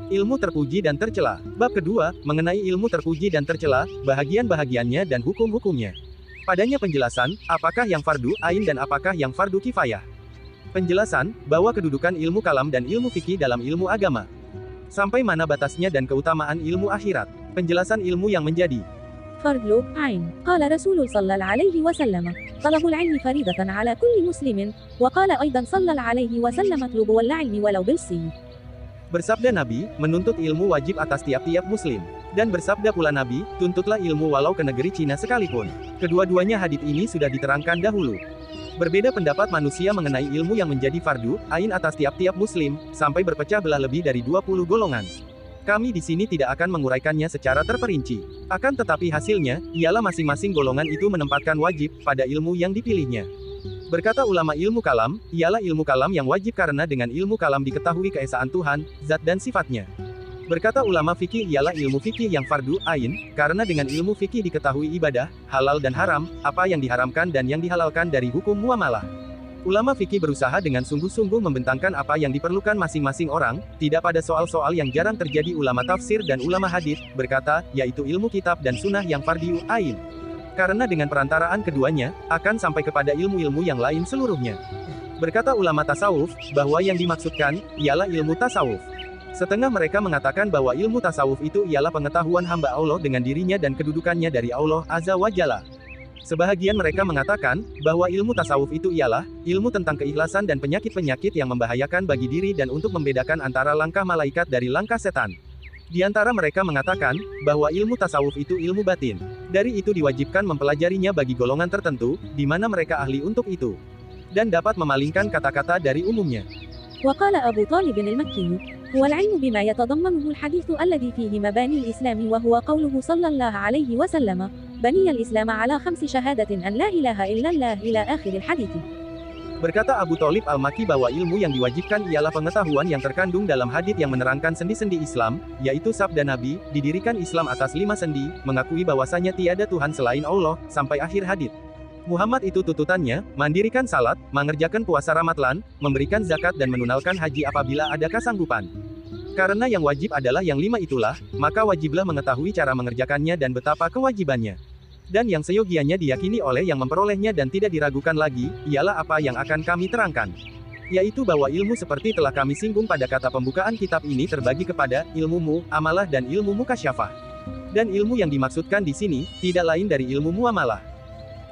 Ilmu terpuji dan tercela. Bab kedua, mengenai ilmu terpuji dan tercela, bahagian-bahagiannya dan hukum-hukumnya. Padanya penjelasan, apakah yang fardu ain dan apakah yang fardu kifayah. Penjelasan, bahwa kedudukan ilmu kalam dan ilmu fikih dalam ilmu agama. Sampai mana batasnya dan keutamaan ilmu akhirat. Penjelasan ilmu yang menjadi فرض عين. قال رسول صلى الله عليه وسلم طلب العلم فريضة على كل مسلم وقال أيضا صلى الله عليه وسلم اطلبوا العلم ولو بالصين. Bersabda Nabi, menuntut ilmu wajib atas tiap-tiap muslim. Dan bersabda pula Nabi, tuntutlah ilmu walau ke negeri Cina sekalipun. Kedua-duanya hadits ini sudah diterangkan dahulu. Berbeda pendapat manusia mengenai ilmu yang menjadi fardu ain atas tiap-tiap muslim, sampai berpecah belah lebih dari 20 golongan. Kami di sini tidak akan menguraikannya secara terperinci. Akan tetapi hasilnya, ialah masing-masing golongan itu menempatkan wajib pada ilmu yang dipilihnya. Berkata ulama ilmu kalam, ialah ilmu kalam yang wajib karena dengan ilmu kalam diketahui keesaan Tuhan, zat dan sifatnya. Berkata ulama fikih ialah ilmu fikih yang fardu ain, karena dengan ilmu fikih diketahui ibadah, halal dan haram, apa yang diharamkan dan yang dihalalkan dari hukum muamalah. Ulama fikih berusaha dengan sungguh-sungguh membentangkan apa yang diperlukan masing-masing orang, tidak pada soal-soal yang jarang terjadi ulama tafsir dan ulama hadits, berkata, yaitu ilmu kitab dan sunnah yang fardu ain. Karena dengan perantaraan keduanya, akan sampai kepada ilmu-ilmu yang lain seluruhnya. Berkata ulama tasawuf, bahwa yang dimaksudkan, ialah ilmu tasawuf. Setengah mereka mengatakan bahwa ilmu tasawuf itu ialah pengetahuan hamba Allah dengan dirinya dan kedudukannya dari Allah Azza wa Jalla. Sebahagian mereka mengatakan, bahwa ilmu tasawuf itu ialah, ilmu tentang keikhlasan dan penyakit-penyakit yang membahayakan bagi diri dan untuk membedakan antara langkah malaikat dari langkah setan. Di antara mereka mengatakan, bahwa ilmu tasawuf itu ilmu batin. Dari itu diwajibkan mempelajarinya bagi golongan tertentu, di mana mereka ahli untuk itu. Dan dapat memalingkan kata-kata dari umumnya. وقال أبو طالب المكي هو العلم بما يتضمنه الحديث الذي فيه مباني الإسلام وهو قوله صلى الله عليه وسلم بني الإسلام على 5 شهادة أن لا إله إلا الله إلى آخر الحديث. Berkata Abu Thalib Al-Maki bahwa ilmu yang diwajibkan ialah pengetahuan yang terkandung dalam hadits yang menerangkan sendi-sendi Islam, yaitu sabda Nabi, didirikan Islam atas 5 sendi, mengakui bahwasanya tiada Tuhan selain Allah, sampai akhir hadits. Muhammad itu tututannya, mendirikan salat, mengerjakan puasa Ramadhan, memberikan zakat dan menunaikan haji apabila ada kesanggupan. Karena yang wajib adalah yang 5 itulah, maka wajiblah mengetahui cara mengerjakannya dan betapa kewajibannya. Dan yang seyogianya diyakini oleh yang memperolehnya dan tidak diragukan lagi, ialah apa yang akan kami terangkan. Yaitu bahwa ilmu seperti telah kami singgung pada kata pembukaan kitab ini terbagi kepada ilmu amalah dan ilmu mukasyafah. Dan ilmu yang dimaksudkan di sini, tidak lain dari ilmu muamalah.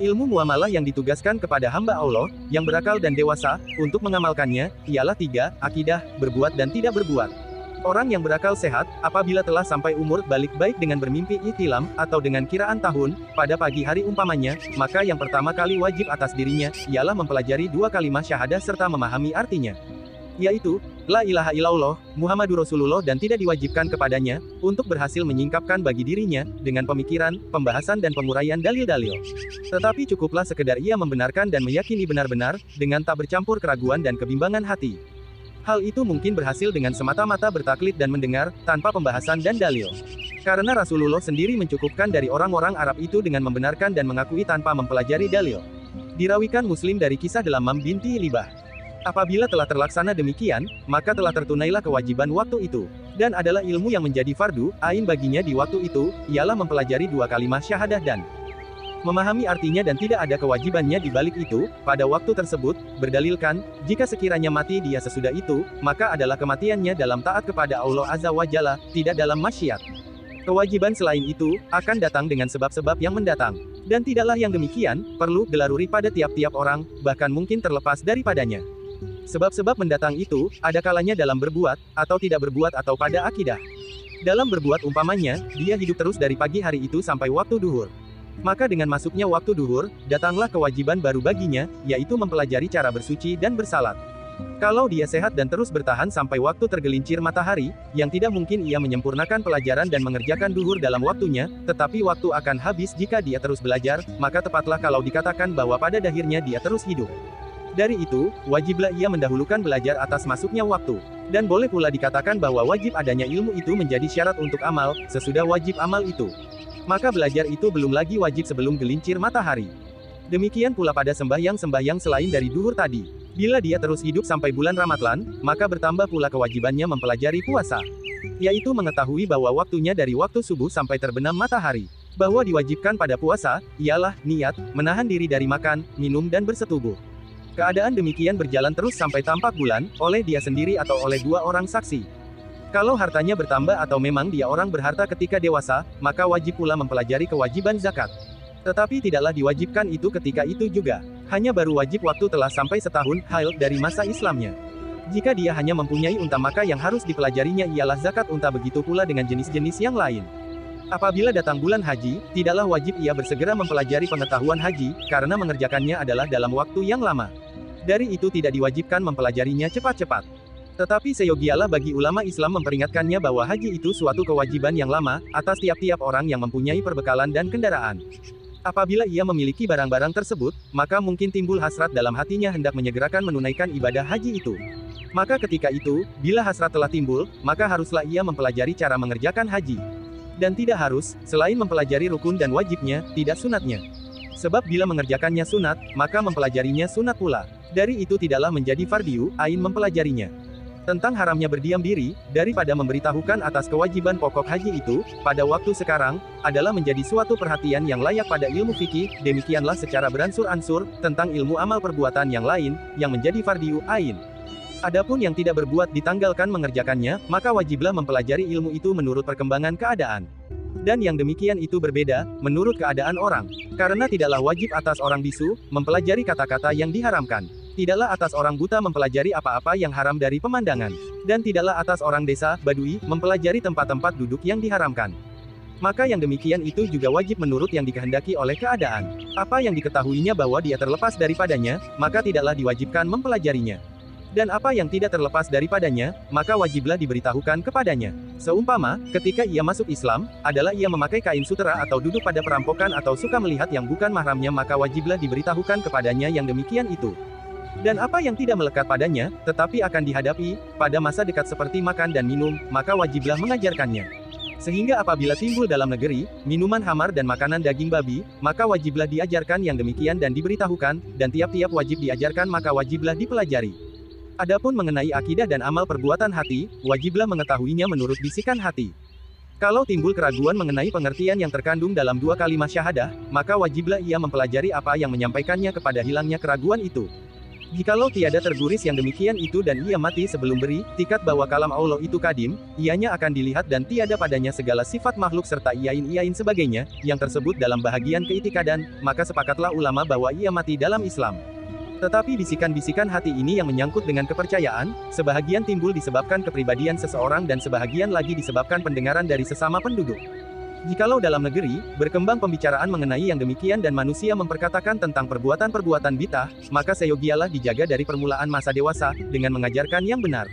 Ilmu muamalah yang ditugaskan kepada hamba Allah, yang berakal dan dewasa, untuk mengamalkannya, ialah 3, akidah, berbuat dan tidak berbuat. Orang yang berakal sehat, apabila telah sampai umur balik baik dengan bermimpi ihtilam, atau dengan kiraan tahun, pada pagi hari umpamanya, maka yang pertama kali wajib atas dirinya, ialah mempelajari 2 kalimat syahadah serta memahami artinya. Yaitu, La ilaha illallah, Muhammadur Rasulullah dan tidak diwajibkan kepadanya, untuk berhasil menyingkapkan bagi dirinya, dengan pemikiran, pembahasan dan penguraian dalil-dalil. Tetapi cukuplah sekedar ia membenarkan dan meyakini benar-benar, dengan tak bercampur keraguan dan kebimbangan hati. Hal itu mungkin berhasil dengan semata-mata bertaklid dan mendengar, tanpa pembahasan dan dalil. Karena Rasulullah sendiri mencukupkan dari orang-orang Arab itu dengan membenarkan dan mengakui tanpa mempelajari dalil. Dirawikan Muslim dari kisah Dalamam binti Libah. Apabila telah terlaksana demikian, maka telah tertunailah kewajiban waktu itu. Dan adalah ilmu yang menjadi fardu ain baginya di waktu itu, ialah mempelajari 2 kalimat syahadah dan memahami artinya dan tidak ada kewajibannya di balik itu, pada waktu tersebut, berdalilkan, jika sekiranya mati dia sesudah itu, maka adalah kematiannya dalam taat kepada Allah Azza wa Jalla, tidak dalam maksiat. Kewajiban selain itu, akan datang dengan sebab-sebab yang mendatang. Dan tidaklah yang demikian, perlu gelaruri pada tiap-tiap orang, bahkan mungkin terlepas daripadanya. Sebab-sebab mendatang itu, ada kalanya dalam berbuat, atau tidak berbuat atau pada akidah. Dalam berbuat umpamanya, dia hidup terus dari pagi hari itu sampai waktu duhur. Maka dengan masuknya waktu duhur, datanglah kewajiban baru baginya, yaitu mempelajari cara bersuci dan bersalat. Kalau dia sehat dan terus bertahan sampai waktu tergelincir matahari, yang tidak mungkin ia menyempurnakan pelajaran dan mengerjakan duhur dalam waktunya, tetapi waktu akan habis jika dia terus belajar, maka tepatlah kalau dikatakan bahwa pada akhirnya dia terus hidup. Dari itu, wajiblah ia mendahulukan belajar atas masuknya waktu. Dan boleh pula dikatakan bahwa wajib adanya ilmu itu menjadi syarat untuk amal, sesudah wajib amal itu. Maka belajar itu belum lagi wajib sebelum gelincir matahari. Demikian pula pada sembahyang-sembahyang selain dari duhur tadi. Bila dia terus hidup sampai bulan Ramadhan, maka bertambah pula kewajibannya mempelajari puasa. Yaitu mengetahui bahwa waktunya dari waktu subuh sampai terbenam matahari. Bahwa diwajibkan pada puasa, ialah niat, menahan diri dari makan, minum dan bersetubuh. Keadaan demikian berjalan terus sampai tampak bulan, oleh dia sendiri atau oleh 2 orang saksi. Kalau hartanya bertambah atau memang dia orang berharta ketika dewasa, maka wajib pula mempelajari kewajiban zakat. Tetapi tidaklah diwajibkan itu ketika itu juga. Hanya baru wajib waktu telah sampai setahun, hail, dari masa Islamnya. Jika dia hanya mempunyai unta maka yang harus dipelajarinya ialah zakat unta, begitu pula dengan jenis-jenis yang lain. Apabila datang bulan haji, tidaklah wajib ia bersegera mempelajari pengetahuan haji, karena mengerjakannya adalah dalam waktu yang lama. Dari itu tidak diwajibkan mempelajarinya cepat-cepat. Tetapi seyogialah bagi ulama Islam memperingatkannya bahwa haji itu suatu kewajiban yang lama, atas tiap-tiap orang yang mempunyai perbekalan dan kendaraan. Apabila ia memiliki barang-barang tersebut, maka mungkin timbul hasrat dalam hatinya hendak menyegerakan menunaikan ibadah haji itu. Maka ketika itu, bila hasrat telah timbul, maka haruslah ia mempelajari cara mengerjakan haji. Dan tidak harus, selain mempelajari rukun dan wajibnya, tidak sunatnya. Sebab bila mengerjakannya sunat, maka mempelajarinya sunat pula. Dari itu tidaklah menjadi fardiu ain mempelajarinya. Tentang haramnya berdiam diri, daripada memberitahukan atas kewajiban pokok haji itu, pada waktu sekarang, adalah menjadi suatu perhatian yang layak pada ilmu fikih, demikianlah secara beransur-ansur, tentang ilmu amal perbuatan yang lain, yang menjadi fardiu ain. Adapun yang tidak berbuat ditanggalkan mengerjakannya, maka wajiblah mempelajari ilmu itu menurut perkembangan keadaan. Dan yang demikian itu berbeda, menurut keadaan orang. Karena tidaklah wajib atas orang bisu, mempelajari kata-kata yang diharamkan. Tidaklah atas orang buta mempelajari apa-apa yang haram dari pemandangan. Dan tidaklah atas orang desa, badui, mempelajari tempat-tempat duduk yang diharamkan. Maka yang demikian itu juga wajib menurut yang dikehendaki oleh keadaan. Apa yang diketahuinya bahwa dia terlepas daripadanya, maka tidaklah diwajibkan mempelajarinya. Dan apa yang tidak terlepas daripadanya, maka wajiblah diberitahukan kepadanya. Seumpama, ketika ia masuk Islam, adalah ia memakai kain sutera atau duduk pada perampokan atau suka melihat yang bukan mahramnya, maka wajiblah diberitahukan kepadanya yang demikian itu. Dan apa yang tidak melekat padanya, tetapi akan dihadapi, pada masa dekat seperti makan dan minum, maka wajiblah mengajarkannya. Sehingga apabila timbul dalam negeri, minuman hamar dan makanan daging babi, maka wajiblah diajarkan yang demikian dan diberitahukan, dan tiap-tiap wajib diajarkan maka wajiblah dipelajari. Adapun mengenai akidah dan amal perbuatan hati, wajiblah mengetahuinya menurut bisikan hati. Kalau timbul keraguan mengenai pengertian yang terkandung dalam 2 kalimat syahadah, maka wajiblah ia mempelajari apa yang menyampaikannya kepada hilangnya keraguan itu. Jikalau tiada tertulis yang demikian itu dan ia mati sebelum beri tikat bahwa kalam Allah itu kadim, ianya akan dilihat dan tiada padanya segala sifat makhluk serta iain sebagainya, yang tersebut dalam bahagian keitikadan, maka sepakatlah ulama bahwa ia mati dalam Islam. Tetapi bisikan-bisikan hati ini yang menyangkut dengan kepercayaan, sebahagian timbul disebabkan kepribadian seseorang dan sebahagian lagi disebabkan pendengaran dari sesama penduduk. Jikalau dalam negeri, berkembang pembicaraan mengenai yang demikian dan manusia memperkatakan tentang perbuatan-perbuatan bid'ah, maka seyogialah dijaga dari permulaan masa dewasa, dengan mengajarkan yang benar.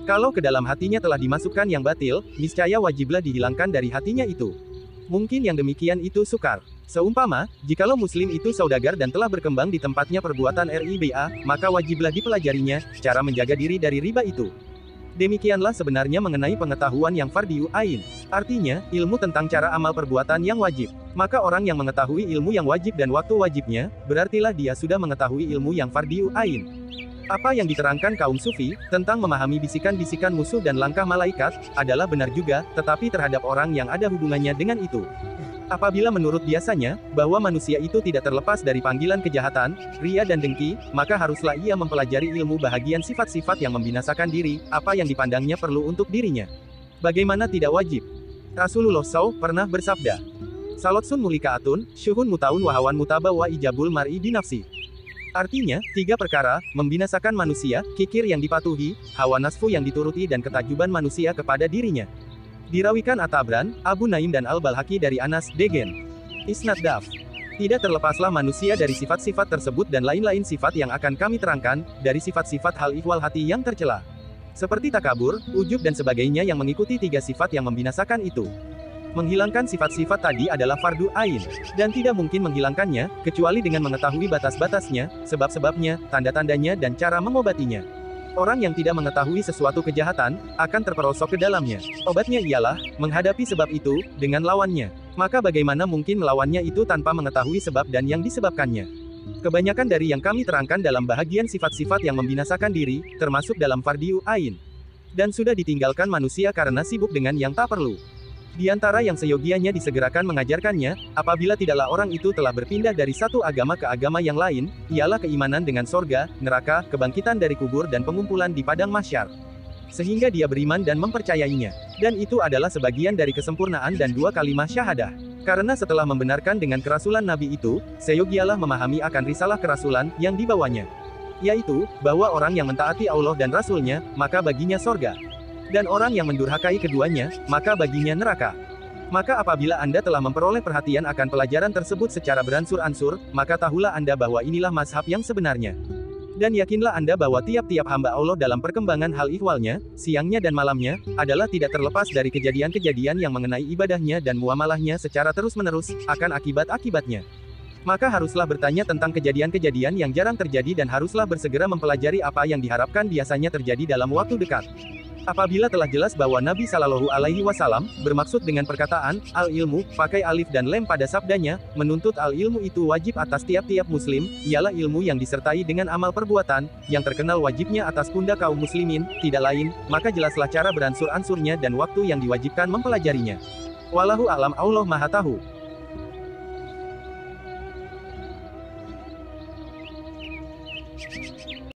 Kalau ke dalam hatinya telah dimasukkan yang batil, niscaya wajiblah dihilangkan dari hatinya itu. Mungkin yang demikian itu sukar. Seumpama, jikalau muslim itu saudagar dan telah berkembang di tempatnya perbuatan riba, maka wajiblah dipelajarinya, cara menjaga diri dari riba itu. Demikianlah sebenarnya mengenai pengetahuan yang fardiu ain. Artinya, ilmu tentang cara amal perbuatan yang wajib. Maka orang yang mengetahui ilmu yang wajib dan waktu wajibnya, berartilah dia sudah mengetahui ilmu yang fardiu ain. Apa yang diterangkan kaum sufi, tentang memahami bisikan-bisikan musuh dan langkah malaikat, adalah benar juga, tetapi terhadap orang yang ada hubungannya dengan itu. Apabila menurut biasanya, bahwa manusia itu tidak terlepas dari panggilan kejahatan, ria dan dengki, maka haruslah ia mempelajari ilmu bahagian sifat-sifat yang membinasakan diri, apa yang dipandangnya perlu untuk dirinya. Bagaimana tidak wajib? Rasulullah SAW pernah bersabda, Salotsun mulikaatun, syuhun mutaun wahawan mutaba wa ijabul mar'i binafsi. Artinya, 3 perkara, membinasakan manusia, kikir yang dipatuhi, hawa nafsu yang dituruti dan ketajuban manusia kepada dirinya. Dirawikan At-Tabran, Abu Naim dan Al-Balhaqi dari Anas, Degen. Isnad Daf. Tidak terlepaslah manusia dari sifat-sifat tersebut dan lain-lain sifat yang akan kami terangkan, dari sifat-sifat hal ihwal hati yang tercela. Seperti takabur, ujub dan sebagainya yang mengikuti 3 sifat yang membinasakan itu. Menghilangkan sifat-sifat tadi adalah fardu ain, dan tidak mungkin menghilangkannya, kecuali dengan mengetahui batas-batasnya, sebab-sebabnya, tanda-tandanya dan cara mengobatinya. Orang yang tidak mengetahui sesuatu kejahatan, akan terperosok ke dalamnya. Obatnya ialah, menghadapi sebab itu, dengan lawannya. Maka bagaimana mungkin melawannya itu tanpa mengetahui sebab dan yang disebabkannya? Kebanyakan dari yang kami terangkan dalam bahagian sifat-sifat yang membinasakan diri, termasuk dalam fardiu ain. Dan sudah ditinggalkan manusia karena sibuk dengan yang tak perlu. Di antara yang seyogianya disegerakan mengajarkannya, apabila tidaklah orang itu telah berpindah dari satu agama ke agama yang lain, ialah keimanan dengan sorga, neraka, kebangkitan dari kubur dan pengumpulan di padang mahsyar. Sehingga dia beriman dan mempercayainya. Dan itu adalah sebagian dari kesempurnaan dan dua kalimat syahadah. Karena setelah membenarkan dengan kerasulan Nabi itu, seyogialah memahami akan risalah kerasulan yang dibawanya. Yaitu, bahwa orang yang mentaati Allah dan Rasulnya, maka baginya sorga. Dan orang yang mendurhakai keduanya, maka baginya neraka. Maka apabila Anda telah memperoleh perhatian akan pelajaran tersebut secara beransur-ansur, maka tahulah Anda bahwa inilah mazhab yang sebenarnya. Dan yakinlah Anda bahwa tiap-tiap hamba Allah dalam perkembangan hal ihwalnya, siangnya dan malamnya, adalah tidak terlepas dari kejadian-kejadian yang mengenai ibadahnya dan muamalahnya secara terus-menerus, akan akibat-akibatnya. Maka haruslah bertanya tentang kejadian-kejadian yang jarang terjadi dan haruslah bersegera mempelajari apa yang diharapkan biasanya terjadi dalam waktu dekat. Apabila telah jelas bahwa Nabi Shallallahu Alaihi Wasallam bermaksud dengan perkataan al-ilmu, pakai alif dan lem pada sabdanya, menuntut al-ilmu itu wajib atas tiap-tiap muslim, ialah ilmu yang disertai dengan amal perbuatan, yang terkenal wajibnya atas pundak kaum muslimin, tidak lain, maka jelaslah cara beransur-ansurnya dan waktu yang diwajibkan mempelajarinya. Wallahu a'lam, Allah Maha Tahu.